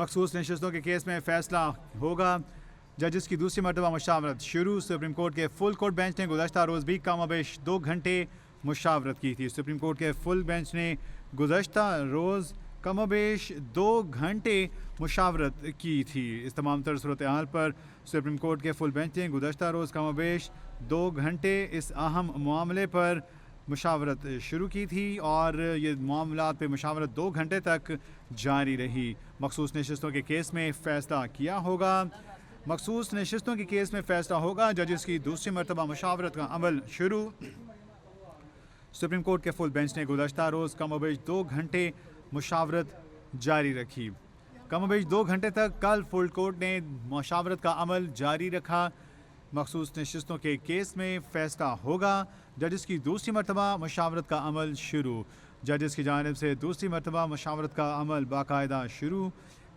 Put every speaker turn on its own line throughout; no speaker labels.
मखसूस नशस्तों के केस में फैसला होगा। जजेस की दूसरी मरतबा मुशावरत शुरू। सुप्रीम कोर्ट के फुल कोर्ट बेंच ने गुज़श्ता रोज़ भी कमोबेश 2 घंटे मुशावरत की थी। सुप्रीम कोर्ट के फुल बेंच ने गुज़श्ता रोज़ कमोबेश 2 घंटे मुशावरत की थी। इस तमाम तर सूरत हाल पर सुप्रीम कोर्ट के फुल बेंच ने गुज़श्ता रोज़ कमोबेश 2 घंटे इस अहम मामले पर मुशावरत शुरू की थी और ये मामलात पे मुशावरत 2 घंटे तक जारी रही। मखसूस नशस्तों के केस में फ़ैसला किया होगा। मखसूस नशस्तों के केस में फ़ैसला होगा। जजेस की दूसरी मरतबा मुशावरत का अमल शुरू। सुप्रीम कोर्ट के फुल बेंच ने गुज़श्ता रोज़ कमोबेश 2 घंटे मुशावरत जारी रखी। कमोबेश 2 घंटे तक कल फुल कोर्ट ने मुशावरत का अमल जारी रखा। मखसूस नशस्तों के केस में फ़ैसला होगा। जजेस की दूसरी मरतबा मुशावरत का अमल शुरू। जजेस की जानिब से दूसरी मरतबा मुशावरत का अमल बाकायदा शुरू।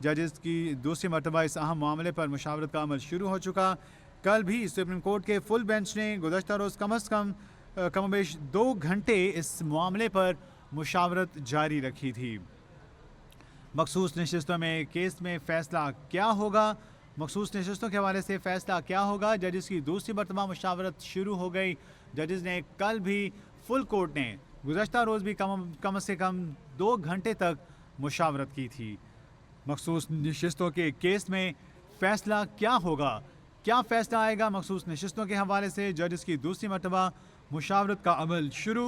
जजेस की दूसरी मरतबा इस अहम मामले पर मुशावरत का अमल शुरू हो चुका। कल भी सुप्रीम कोर्ट के फुल बेंच ने गुज़श्ता रोज़ कम अज़ कम कमोबेश 2 घंटे इस मामले पर मुशावरत जारी रखी थी। मखसूस नशस्तों में केस में फ़ैसला क्या होगा? मखसूस नशस्तों के हवाले से फ़ैसला क्या होगा? जजेस की दूसरी मरतबा मुशावरत शुरू हो गई। जजेस ने कल भी फुल कोर्ट ने गुज़श्ता रोज़ भी कम से कम 2 घंटे तक मुशावरत की थी। मखसूस नशस्तों के केस में फ़ैसला क्या होगा? क्या फ़ैसला आएगा? मखसूस नशस्तों के हवाले से जजेस की दूसरी मरतबा मुशावरत का अमल शुरू।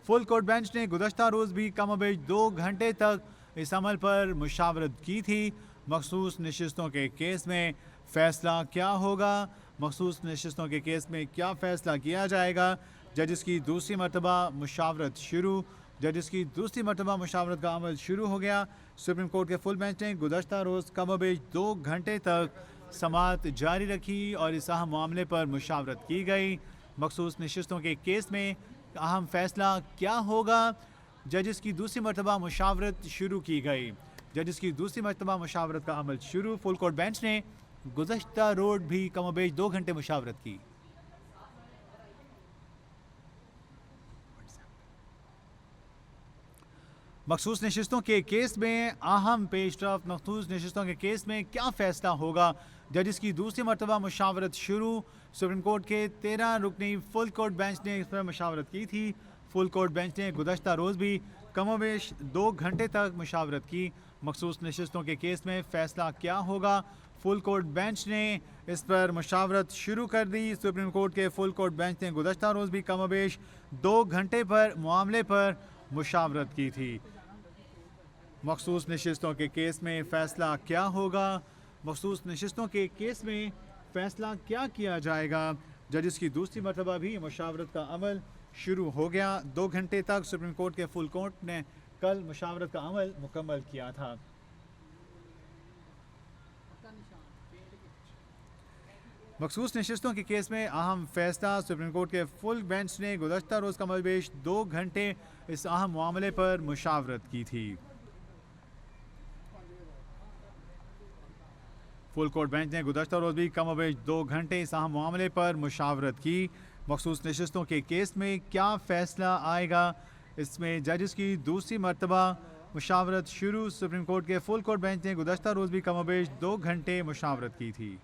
फुल कोर्ट बेंच ने गुज़श्ता रोज़ भी कमोबेश 2 घंटे तक इस अमल पर मुशावरत की थी। मखसूस नशस्तों के केस में फ़ैसला क्या होगा? मखसूस नशस्तों के केस में क्या फ़ैसला किया जाएगा? जजेस की दूसरी मरतबा मुशावरत शुरू। जजेस की दूसरी मरतबा मुशावरत का अमल शुरू हो गया। सुप्रीम कोर्ट के फुल बेंच ने गुज़श्ता रोज़ कमोबेश 2 घंटे तक समाअत जारी रखी और इस अहम मामले पर मुशावरत की गई। मखसूस नशस्तों के केस में अहम फ़ैसला क्या होगा? जजेस की दूसरी मरतबा मुशावरत शुरू की गई। जजेस की दूसरी मरतबा मुशावरत का अमल शुरू। फुल कोर्ट बेंच ने गुज़श्ता रोज़ भी कमोबेश 2 घंटे मुशावरत की। मखसूस नशस्तों के केस में अहम पेशरफ। मखसूस नशस्तों के केस में क्या फ़ैसला होगा? जजेस की दूसरी मरतबा मुशावरत शुरू। सुप्रीम कोर्ट के 13 रुकनी फुल कोर्ट बेंच ने इस पर मुशावरत की थी। फुल कोर्ट बेंच ने गुज़श्ता रोज़ भी कमोबेश 2 घंटे तक मुशावरत की। मखसूस नशस्तों के केस में फ़ैसला क्या होगा? फुल कोर्ट बेंच ने इस पर मुशावरत शुरू कर दी। सुप्रीम कोर्ट के फुल कोर्ट बेंच ने गुज़श्ता रोज़ भी कमोबेश 2 घंटे पर मामले पर मुशावरत की थी। मखसूस नशस्तों के केस में फ़ैसला क्या होगा? मखसूस नशस्तों के केस में फ़ैसला क्या किया जाएगा? जजेस की दूसरी मरतबा भी मुशावरत का अमल शुरू हो गया। 2 घंटे तक सुप्रीम कोर्ट के फुल कोर्ट ने कल मुशावरत का अमल मुकम्मल किया था। मखसूस नशस्तों के केस में अहम फ़ैसला। सुप्रीम कोर्ट के फुल बेंच ने गुज़श्ता रोज़ कमोबेश 2 घंटे इस अहम मामले पर मुशावरत की थी। फुल कोर्ट बेंच ने गुज़श्ता रोज़ भी कमोबेश 2 घंटे इस अहम मामले पर मुशावरत की। मखसूस नशस्तों के केस में क्या फ़ैसला आएगा? इसमें जजेस की दूसरी मरतबा मुशावरत शुरू। सुप्रीम कोर्ट के फुल कोर्ट बेंच ने गुज़श्ता रोज़ भी कमोबेश 2 घंटे मुशावरत की थी।